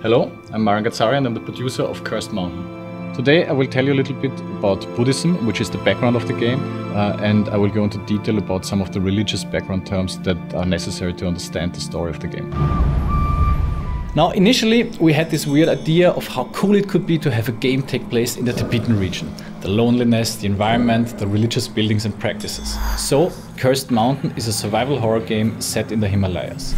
Hello, I'm Maran Gazzari and I'm the producer of Cursed Mountain. Today I will tell you a little bit about Buddhism, which is the background of the game, and I will go into detail about some of the religious background terms that are necessary to understand the story of the game. Now, initially we had this weird idea of how cool it could be to have a game take place in the Tibetan region. The loneliness, the environment, the religious buildings and practices. So, Cursed Mountain is a survival horror game set in the Himalayas.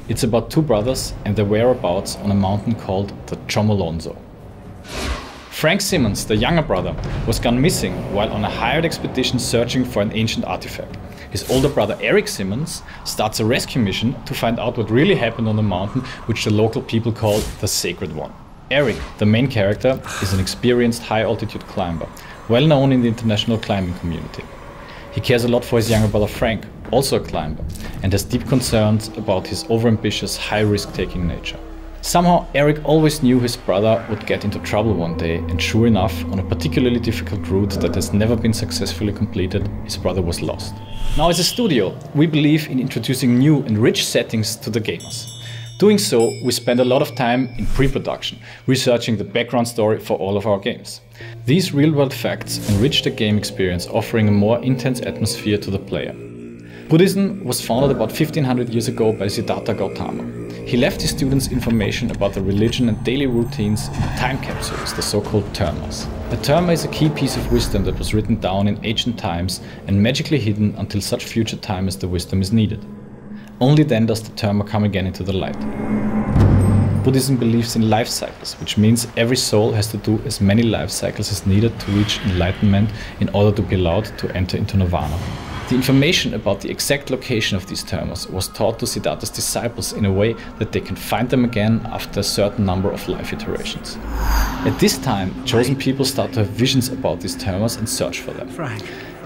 It's about two brothers and their whereabouts on a mountain called the Chomolungma. Frank Simmons, the younger brother, was gone missing while on a hired expedition searching for an ancient artifact. His older brother Eric Simmons starts a rescue mission to find out what really happened on the mountain, which the local people call the Sacred One. Eric, the main character, is an experienced high-altitude climber, well known in the international climbing community. He cares a lot for his younger brother Frank, also a climber, and has deep concerns about his overambitious, high-risk-taking nature. Somehow, Eric always knew his brother would get into trouble one day, and sure enough, on a particularly difficult route that has never been successfully completed, his brother was lost. Now, as a studio, we believe in introducing new and rich settings to the gamers. Doing so, we spend a lot of time in pre-production, researching the background story for all of our games. These real-world facts enrich the game experience, offering a more intense atmosphere to the player. Buddhism was founded about 1500 years ago by Siddhartha Gautama. He left his students information about the religion and daily routines in time capsules, the so-called dharmas. A dharma is a key piece of wisdom that was written down in ancient times and magically hidden until such future time as the wisdom is needed. Only then does the dharma come again into the light. Buddhism believes in life cycles, which means every soul has to do as many life cycles as needed to reach enlightenment in order to be allowed to enter into nirvana. The information about the exact location of these dharmas was taught to Siddhartha's disciples in a way that they can find them again after a certain number of life iterations. At this time, chosen people start to have visions about these dharmas and search for them.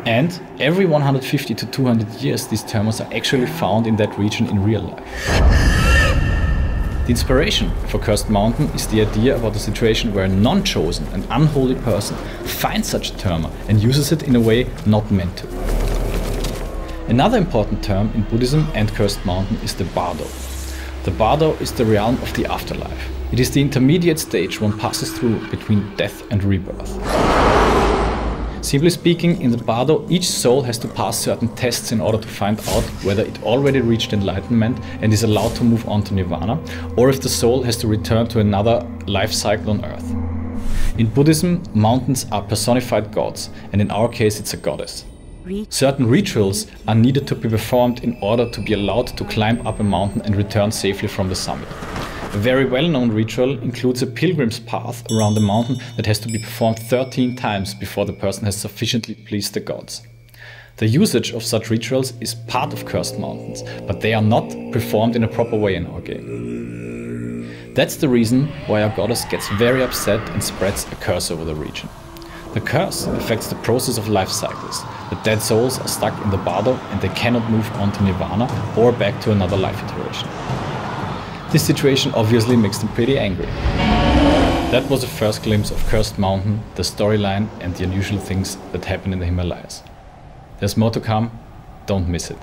And every 150 to 200 years, these dharmas are actually found in that region in real life. The inspiration for Cursed Mountain is the idea about a situation where a non-chosen and unholy person finds such a dharma and uses it in a way not meant to. Another important term in Buddhism and Cursed Mountain is the bardo. The bardo is the realm of the afterlife. It is the intermediate stage one passes through between death and rebirth. Simply speaking, in the bardo, each soul has to pass certain tests in order to find out whether it already reached enlightenment and is allowed to move on to nirvana, or if the soul has to return to another life cycle on earth. In Buddhism, mountains are personified gods, and in our case it's a goddess. Certain rituals are needed to be performed in order to be allowed to climb up a mountain and return safely from the summit. A very well-known ritual includes a pilgrim's path around the mountain that has to be performed 13 times before the person has sufficiently pleased the gods. The usage of such rituals is part of Cursed Mountains, but they are not performed in a proper way in our game. That's the reason why our goddess gets very upset and spreads a curse over the region. The curse affects the process of life cycles. The dead souls are stuck in the bardo and they cannot move on to nirvana or back to another life iteration. This situation obviously makes them pretty angry. That was a first glimpse of Cursed Mountain, the storyline and the unusual things that happen in the Himalayas. There's more to come, don't miss it.